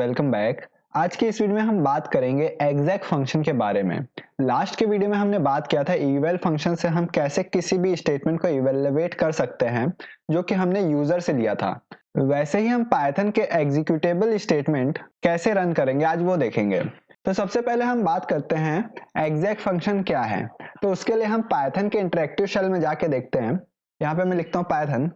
Welcome back. आज के इस वीडियो में हम बात करेंगे एग्जैक्ट फंक्शन के बारे में। लास्ट के वीडियो में हमने बात किया था इवैल फंक्शन से हम कैसे किसी भी स्टेटमेंट को इवैल्यूएट कर सकते हैं जो कि हमने यूजर से लिया था। वैसे ही हम पाइथन के एग्जीक्यूटेबल स्टेटमेंट कैसे रन करेंगे आज वो देखेंगे। तो सबसे पहले हम बात करते हैं एग्जैक्ट फंक्शन क्या है। तो उसके लिए हम पाइथन के इंटरेक्टिव शेल में जाके देखते हैं। यहाँ पे मैं लिखता हूँ पाइथन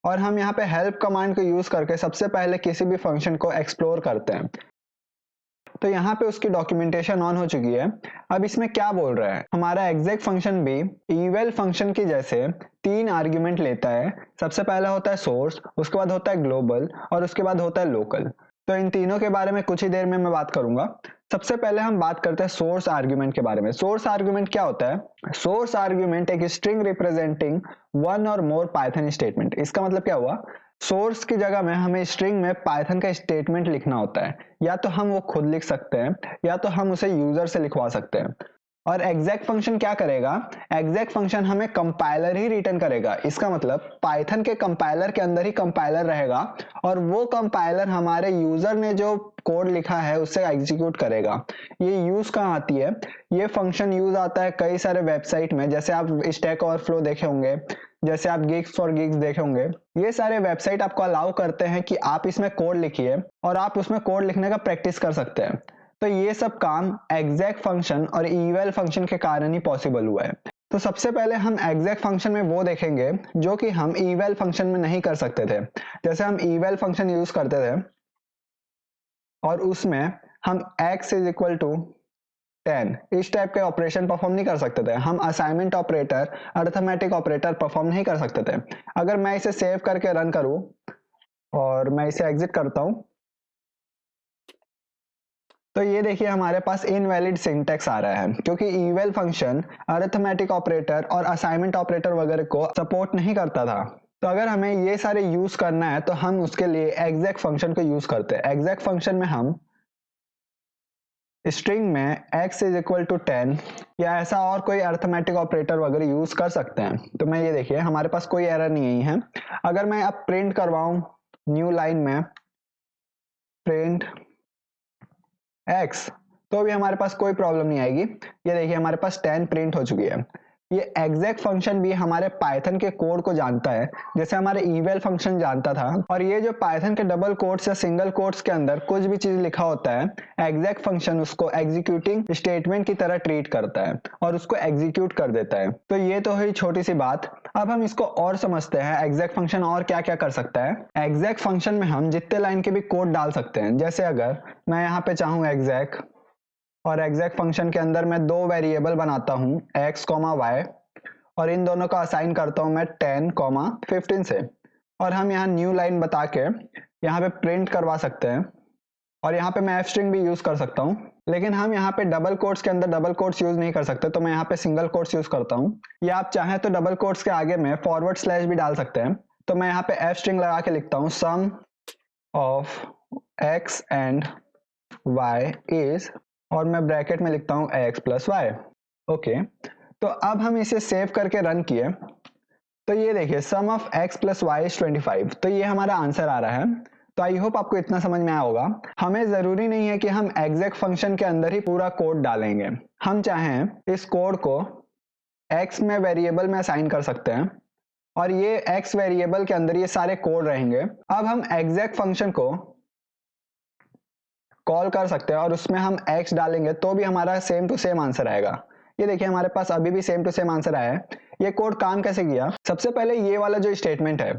और हम यहाँ पे हेल्प कमांड को यूज करके सबसे पहले किसी भी फंक्शन को एक्सप्लोर करते हैं। तो यहाँ पे उसकी डॉक्यूमेंटेशन ऑन हो चुकी है। अब इसमें क्या बोल रहा है, हमारा एग्जैक्ट फंक्शन भी इवैल फंक्शन की जैसे 3 आर्ग्यूमेंट लेता है। सबसे पहला होता है सोर्स, उसके बाद होता है ग्लोबल और उसके बाद होता है लोकल। तो इन तीनों के बारे में कुछ ही देर में मैं बात करूंगा। सबसे पहले हम बात करते हैं सोर्स आर्ग्यूमेंट के बारे में। सोर्स आर्ग्यूमेंट क्या होता है? सोर्स आर्ग्यूमेंट एक स्ट्रिंग रिप्रेजेंटिंग वन और मोर पाइथन स्टेटमेंट। इसका मतलब क्या हुआ, सोर्स की जगह में हमें स्ट्रिंग में पाइथन का स्टेटमेंट लिखना होता है। या तो हम वो खुद लिख सकते हैं या तो हम उसे यूजर से लिखवा सकते हैं। और एग्जैक्ट फंक्शन क्या करेगा, एग्जैक्ट फंक्शन हमें कंपाइलर ही रिटर्न करेगा। इसका मतलब पाइथन के कंपाइलर के अंदर ही कंपाइलर रहेगा और वो कंपाइलर हमारे यूजर ने जो कोड लिखा है उससे एग्जीक्यूट करेगा। ये यूज कहाँ आती है? ये फंक्शन यूज आता है कई सारे वेबसाइट में, जैसे आप स्टैक ओवरफ्लो देखे होंगे, जैसे आप गिग्स फॉर गिग्स देखे होंगे। ये सारे वेबसाइट आपको अलाउ करते हैं कि आप इसमें कोड लिखिए और आप उसमें कोड लिखने का प्रैक्टिस कर सकते हैं। तो ये सब काम एग्जैक्ट फंक्शन और इवैल फंक्शन के कारण ही पॉसिबल हुआ है। तो सबसे पहले हम एग्जैक्ट फंक्शन में वो देखेंगे जो कि हम इवैल फंक्शन में नहीं कर सकते थे। जैसे हम इवैल फंक्शन यूज करते थे और उसमें हम x इज इक्वल टू 10 इस टाइप के ऑपरेशन परफॉर्म नहीं कर सकते थे। हम assignment operator, arithmetic operator perform नहीं कर सकते थे। अगर मैं इसे सेव करके रन करूं और मैं इसे एग्जिट करता हूं तो ये देखिए हमारे पास इनवैलिड सिंटैक्स आ रहा है, क्योंकि इवैल फंक्शन अरिथमेटिक ऑपरेटर और असाइनमेंट ऑपरेटर वगैरह को सपोर्ट नहीं करता था। तो अगर हमें ये सारे यूज करना है तो हम उसके लिए एग्जैक्ट फंक्शन को यूज करते हैं। एग्जैक्ट फंक्शन में हम स्ट्रिंग में x इज इक्वल टू 10 या ऐसा और कोई अरिथमेटिक ऑपरेटर वगैरह यूज कर सकते हैं। तो मैं ये देखिए हमारे पास कोई एरर नहीं है। अगर मैं अब प्रिंट करवाऊं न्यू लाइन में प्रिंट x तो भी हमारे पास कोई प्रॉब्लम नहीं आएगी। ये देखिए हमारे पास 10 प्रिंट हो चुकी है। ये एग्जैक्ट फंक्शन भी हमारे पाइथन के कोड को जानता है जैसे हमारे इवैल फंक्शन जानता था। और ये जो पाइथन के डबल कोट्स या सिंगल कोट्स के अंदर कुछ भी चीज लिखा होता है, एग्जैक्ट फंक्शन उसको एग्जीक्यूटिंग स्टेटमेंट की तरह ट्रीट करता है और उसको एग्जीक्यूट कर देता है। तो ये तो हुई छोटी सी बात। अब हम इसको और समझते हैं एग्जैक्ट फंक्शन और क्या क्या कर सकता है। एग्जैक्ट फंक्शन में हम जितने लाइन के भी कोड डाल सकते हैं। जैसे अगर मैं यहाँ पे चाहूँ एग्जैक्ट और एग्जैक्ट फंक्शन के अंदर मैं 2 वेरिएबल बनाता हूं x, y और इन दोनों का असाइन करता हूं मैं 10, 15 से। और हम यहाँ न्यू लाइन बता के यहाँ पे प्रिंट करवा सकते हैं और यहाँ पे मैं एफ स्ट्रिंग भी यूज कर सकता हूँ। लेकिन हम यहाँ पे डबल कोट्स के अंदर डबल कोट्स यूज नहीं कर सकते, तो मैं यहाँ पे सिंगल कोट्स यूज करता हूँ। या आप चाहें तो डबल कोट्स के आगे में फॉरवर्ड स्लैश भी डाल सकते हैं। तो मैं यहाँ पे एफ स्ट्रिंग लगा के लिखता हूँ sum of x and y is, और मैं ब्रैकेट में लिखता हूं x प्लस वाई। ओके, तो अब हम इसे सेव करके रन किए तो ये देखिए sum of x plus y is 25। तो ये हमारा आंसर आ रहा है। तो आई होप आपको इतना समझ में आया होगा। हमें जरूरी नहीं है कि हम एग्जैक्ट फंक्शन के अंदर ही पूरा कोड डालेंगे। हम चाहें इस कोड को x में वेरिएबल में असाइन कर सकते हैं और ये x वेरिएबल के अंदर ये सारे कोड रहेंगे। अब हम एग्जैक्ट फंक्शन को कॉल कर सकते हैं और उसमें हम x डालेंगे तो भी हमारा सेम टू सेम आंसर आएगा। ये देखिए हमारे पास अभी भी सेम टू सेम आंसर आया है। ये कोड काम कैसे किया? सबसे पहले ये वाला जो स्टेटमेंट है,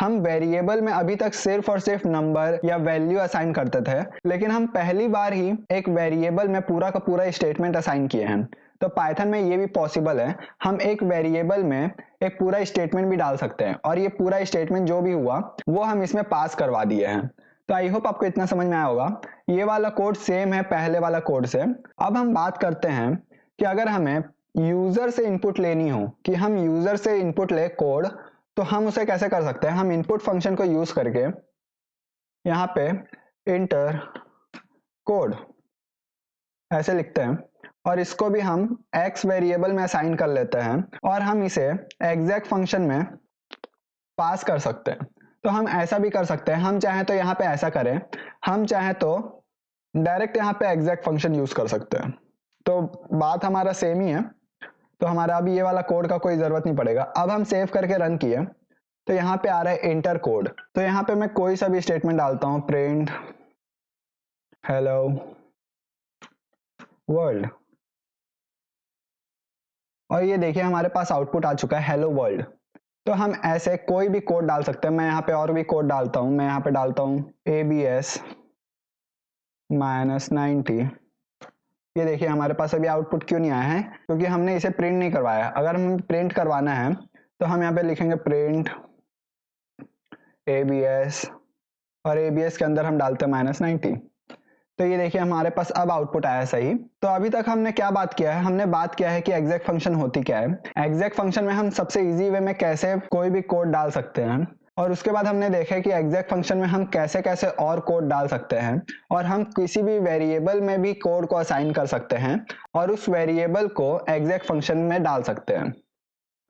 हम वेरिएबल में अभी तक सिर्फ और सिर्फ नंबर या वैल्यू असाइन करते थे, लेकिन हम पहली बार ही एक वेरिएबल में पूरा का पूरा स्टेटमेंट असाइन किए हैं। तो पाइथन में ये भी पॉसिबल है, हम एक वेरिएबल में एक पूरा स्टेटमेंट भी डाल सकते हैं और ये पूरा स्टेटमेंट जो भी हुआ वो हम इसमें पास करवा दिए हैं। तो आई होप आपको इतना समझ में आया होगा। ये वाला कोड सेम है पहले वाला कोड से। अब हम बात करते हैं कि अगर हमें यूजर से इनपुट लेनी हो, कि हम यूजर से इनपुट ले कोड, तो हम उसे कैसे कर सकते हैं? हम इनपुट फंक्शन को यूज करके यहाँ पे इंटर कोड ऐसे लिखते हैं और इसको भी हम x वेरिएबल में असाइन कर लेते हैं और हम इसे एग्जैक्ट फंक्शन में पास कर सकते हैं। तो हम ऐसा भी कर सकते हैं, हम चाहें तो यहाँ पे ऐसा करें, हम चाहें तो डायरेक्ट यहाँ पे एग्जैक्ट फंक्शन यूज कर सकते हैं। तो बात हमारा सेम ही है, तो हमारा अभी ये वाला कोड का कोई जरूरत नहीं पड़ेगा। अब हम सेव करके रन किए तो यहाँ पे आ रहा है इंटर कोड। तो यहाँ पे मैं कोई सा भी स्टेटमेंट डालता हूँ, प्रिंट हेलो वर्ल्ड, और ये देखिए हमारे पास आउटपुट आ चुका है हेलो वर्ल्ड। तो हम ऐसे कोई भी कोड डाल सकते हैं। मैं यहाँ पे और भी कोड डालता हूँ, मैं यहाँ पे डालता हूँ ABS -90। ये देखिए हमारे पास अभी आउटपुट क्यों नहीं आया है, क्योंकि हमने इसे प्रिंट नहीं करवाया। अगर हमें प्रिंट करवाना है तो हम यहाँ पे लिखेंगे प्रिंट ABS, और ABS के अंदर हम डालते हैं -90। तो ये देखिए हमारे पास अब आउटपुट आया सही। तो अभी तक हमने क्या बात किया है, हमने बात किया है कि एग्जैक्ट फंक्शन होती क्या है। एग्जैक्ट फंक्शन में हम सबसे इजी वे में कैसे कोई भी कोड डाल सकते हैं, और उसके बाद हमने देखा कि एग्जैक्ट फंक्शन में हम कैसे कैसे और कोड डाल सकते हैं, और हम किसी भी वेरिएबल में भी कोड को असाइन कर सकते हैं और उस वेरिएबल को एग्जैक्ट फंक्शन में डाल सकते हैं।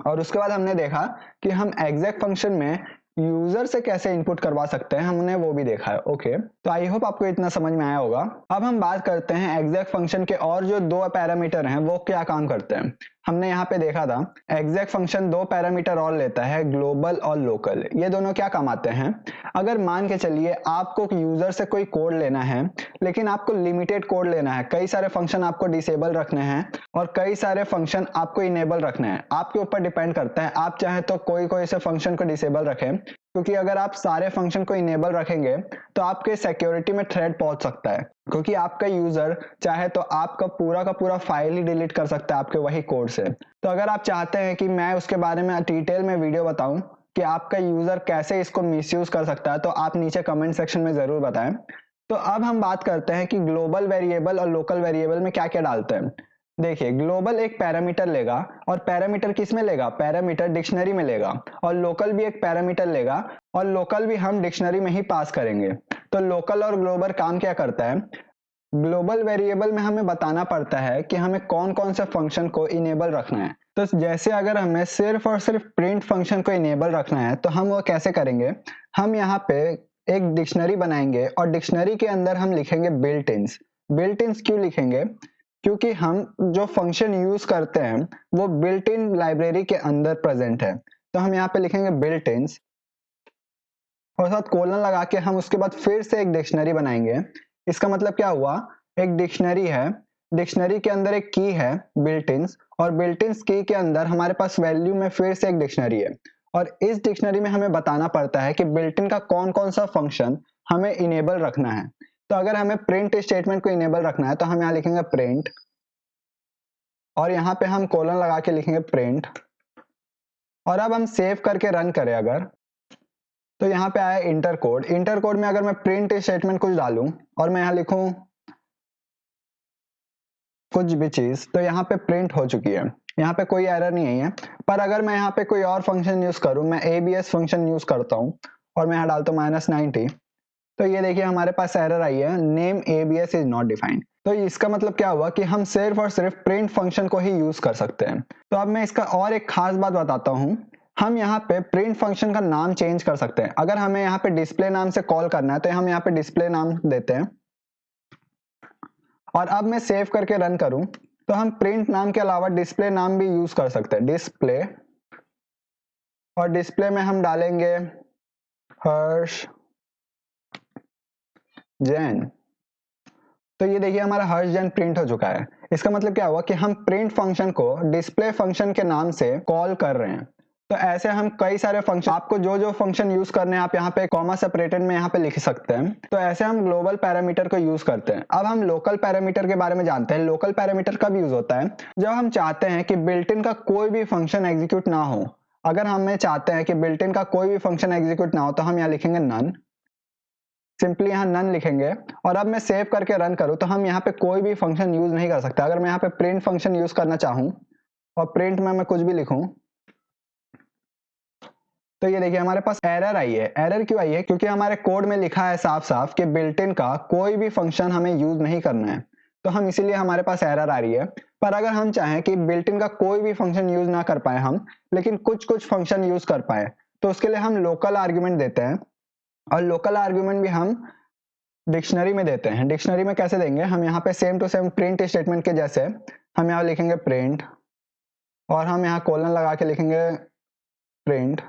और उसके बाद हमने देखा कि हम एग्जैक्ट फंक्शन में यूजर से कैसे इनपुट करवा सकते हैं, हमने वो भी देखा है। ओके, तो आई होप आपको इतना समझ में आया होगा। अब हम बात करते हैं एग्जैक्ट फंक्शन के और जो दो पैरामीटर हैं वो क्या काम करते हैं। हमने यहाँ पे देखा था एग्जैक्ट फंक्शन दो पैरामीटर और लेता है, ग्लोबल और लोकल। ये दोनों क्या काम आते हैं, अगर मान के चलिए आपको यूजर से कोई कोड लेना है, लेकिन आपको लिमिटेड कोड लेना है, कई सारे फंक्शन आपको डिसेबल रखने हैं और कई सारे फंक्शन आपको इनेबल रखने हैं, आपके ऊपर डिपेंड करता है। आप चाहे तो कोई कोई से फंक्शन को डिसेबल रखें, क्योंकि अगर आप सारे फंक्शन को इनेबल रखेंगे तो आपके सिक्योरिटी में थ्रेट पहुंच सकता है, क्योंकि आपका यूजर चाहे तो आपका पूरा का पूरा फाइल ही डिलीट कर सकता है आपके वही कोड से। तो अगर आप चाहते हैं कि मैं उसके बारे में डिटेल में वीडियो बताऊं कि आपका यूजर कैसे इसको मिसयूज कर सकता है, तो आप नीचे कमेंट सेक्शन में जरूर बताएं। तो अब हम बात करते हैं कि ग्लोबल वेरिएबल और लोकल वेरिएबल में क्या क्या डालते हैं। देखिए, ग्लोबल एक पैरामीटर लेगा, और पैरामीटर किस में लेगा, पैरामीटर डिक्शनरी में लेगा, और लोकल भी एक पैरामीटर लेगा और लोकल भी हम डिक्शनरी में ही पास करेंगे। तो लोकल और ग्लोबल काम क्या करता है, ग्लोबल वेरिएबल में हमें बताना पड़ता है कि हमें कौन कौन से फंक्शन को इनेबल रखना है। तो जैसे अगर हमें सिर्फ और सिर्फ प्रिंट फंक्शन को इनेबल रखना है तो हम वो कैसे करेंगे, हम यहाँ पे एक डिक्शनरी बनाएंगे और डिक्शनरी के अंदर हम लिखेंगे बिल्ट इन्स। बिल्ट इन्स क्यों लिखेंगे, क्योंकि हम जो फंक्शन यूज करते हैं वो बिल्ट इन लाइब्रेरी के अंदर प्रेजेंट है। तो हम यहाँ पे लिखेंगे बिल्ट इन्स और साथ कोलन लगा के हम उसके बाद फिर से एक डिक्शनरी बनाएंगे। इसका मतलब क्या हुआ, एक डिक्शनरी है, डिक्शनरी के अंदर एक की है बिल्ट इन्स, और बिल्ट इन्स की के अंदर हमारे पास वैल्यू में फिर से एक डिक्शनरी है, और इस डिक्शनरी में हमें बताना पड़ता है कि बिल्ट इन का कौन कौन सा फंक्शन हमें इनेबल रखना है। तो अगर हमें प्रिंट स्टेटमेंट को इनेबल रखना है तो हम यहाँ लिखेंगे प्रिंट, और यहाँ पे हम कोलन लगा के लिखेंगे प्रिंट। और अब हम सेव करके रन करें अगर, तो यहाँ पे आया इंटर कोड। इंटर कोड में अगर मैं प्रिंट स्टेटमेंट कुछ डालूं और मैं यहाँ लिखूं कुछ भी चीज, तो यहाँ पे प्रिंट हो चुकी है, यहाँ पे कोई एरर नहीं आई है। पर अगर मैं यहाँ पे कोई और फंक्शन यूज करूं, मैं ABS फंक्शन यूज करता हूँ और मैं यहाँ डालता हूँ -90, तो ये देखिए हमारे पास एरर आई है, name ABS is not defined. तो इसका मतलब क्या हुआ कि हम सिर्फ और सिर्फ प्रिंट फंक्शन को ही यूज कर सकते हैं। तो अब मैं इसका और एक खास बात बताता हूँ, हम यहाँ पे प्रिंट फंक्शन का नाम चेंज कर सकते हैं। अगर हमें यहाँ पे डिस्प्ले नाम से कॉल करना है तो हम यहाँ पे डिस्प्ले नाम देते हैं, और अब मैं सेव करके रन करूं तो हम प्रिंट नाम के अलावा डिस्प्ले नाम भी यूज कर सकते हैं, डिस्प्ले, और डिस्प्ले में हम डालेंगे हर्ष जैन। तो ये देखिए हमारा हर्ष जैन प्रिंट हो चुका है। इसका मतलब क्या हुआ कि हम प्रिंट फंक्शन को डिस्प्ले फंक्शन के नाम से कॉल कर रहे हैं। तो ऐसे हम कई सारे फंक्शन, आपको जो जो फंक्शन यूज करने हैं आप यहाँ पे कॉमा सेपरेटेड में यहाँ पे लिख सकते हैं। तो ऐसे हम ग्लोबल पैरामीटर को यूज करते हैं। अब हम लोकल पैरामीटर के बारे में जानते हैं। लोकल पैरामीटर कब यूज होता है, जब हम चाहते हैं कि बिल्ट इन का कोई भी फंक्शन एग्जीक्यूट ना हो। अगर हमें चाहते हैं कि बिल्ट इन का कोई भी फंक्शन एग्जीक्यूट ना हो तो हम यहाँ लिखेंगे नन, सिंपली यहाँ नन लिखेंगे। और अब मैं सेव करके रन करूं तो हम यहाँ पे कोई भी फंक्शन यूज नहीं कर सकते। अगर मैं यहाँ पे प्रिंट फंक्शन यूज करना चाहूं और प्रिंट में मैं कुछ भी लिखूं, तो ये देखिए हमारे पास एरर आई है। एरर क्यों आई है, क्योंकि हमारे कोड में लिखा है साफ साफ कि बिल्ट इन का कोई भी फंक्शन हमें यूज नहीं करना है, तो हम इसीलिए हमारे पास एरर आ रही है। पर अगर हम चाहें कि बिल्ट इन का कोई भी फंक्शन यूज ना कर पाए हम, लेकिन कुछ कुछ फंक्शन यूज कर पाए, तो उसके लिए हम लोकल आर्ग्यूमेंट देते हैं, और लोकल आर्ग्यूमेंट भी हम डिक्शनरी में देते हैं। डिक्शनरी में कैसे देंगे, हम यहाँ पे same to same print statement के जैसे हम यहाँ लिखेंगे प्रिंट, और हम यहाँ कोलन लगा के लिखेंगे प्रिंट।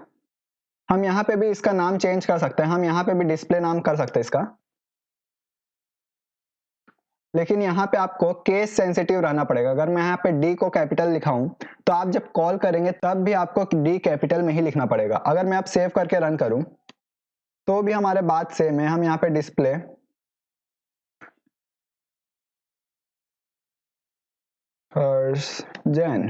हम यहाँ पे भी इसका नाम चेंज कर सकते हैं, हम यहाँ पे भी डिस्प्ले नाम कर सकते हैं इसका, लेकिन यहाँ पे आपको केस सेंसिटिव रहना पड़ेगा। अगर मैं यहाँ पे डी को कैपिटल लिखा हूं तो आप जब कॉल करेंगे तब भी आपको डी कैपिटल में ही लिखना पड़ेगा। अगर मैं आप सेव करके रन करूं तो भी हमारे बात सेम है। हम यहाँ पे डिस्प्ले हर्षजन,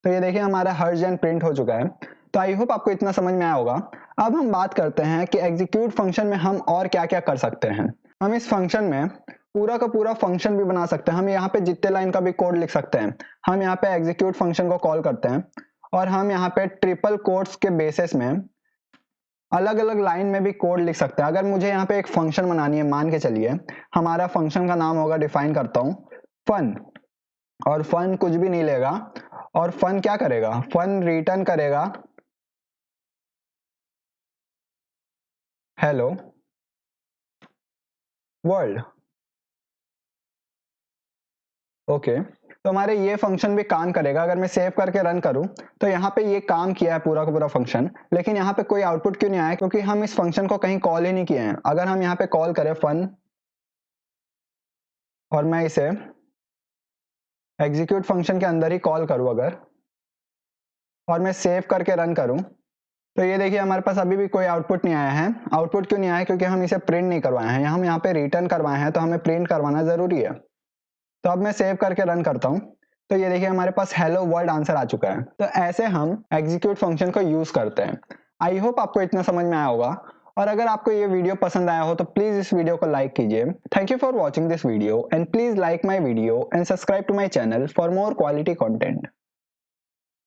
तो ये देखिए हमारा हर्षजन प्रिंट हो चुका है। तो आई होप आपको इतना समझ में आया होगा। अब हम बात करते हैं कि एग्जीक्यूट फंक्शन में हम और क्या क्या कर सकते हैं। हम इस फंक्शन में पूरा का पूरा फंक्शन भी बना सकते हैं। हम यहाँ पे जितने लाइन का भी कोड लिख सकते हैं। हम यहाँ पे एग्जीक्यूट फंक्शन को कॉल करते हैं और हम यहाँ पे ट्रिपल कोट्स के बेसिस में अलग अलग लाइन में भी कोड लिख सकते हैं। अगर मुझे यहाँ पे एक फंक्शन बनानी है, मान के चलिए हमारा फंक्शन का नाम होगा, डिफाइन करता हूँ फन, और फन कुछ भी नहीं लेगा, और फन क्या करेगा, फन रिटर्न करेगा हेलो वर्ल्ड। ओके, तो हमारे ये फंक्शन भी काम करेगा। अगर मैं सेव करके रन करूं तो यहाँ पे ये काम किया है पूरा का पूरा फंक्शन, लेकिन यहाँ पे कोई आउटपुट क्यों नहीं आया, क्योंकि हम इस फंक्शन को कहीं कॉल ही नहीं किए हैं। अगर हम यहाँ पे कॉल करें फन और मैं इसे एग्जीक्यूट फंक्शन के अंदर ही कॉल करूं अगर, और मैं सेव करके रन करूं, तो ये देखिए हमारे पास अभी भी कोई आउटपुट नहीं आया है। आउटपुट क्यों नहीं आया, क्योंकि हम इसे प्रिंट नहीं करवाए हैं। हम यहाँ पे रिटर्न करवाए हैं, तो हमें प्रिंट करवाना जरूरी है। तो अब मैं सेव करके रन करता हूँ, तो ये देखिए हमारे पास हेलो वर्ल्ड आंसर आ चुका है। तो ऐसे हम एग्जीक्यूट फंक्शन को यूज करते हैं। आई होप आपको इतना समझ में आया होगा, और अगर आपको ये वीडियो पसंद आया हो तो प्लीज इस वीडियो को लाइक कीजिए। Thank you for watching this video and please like my video and subscribe to my channel for more quality content.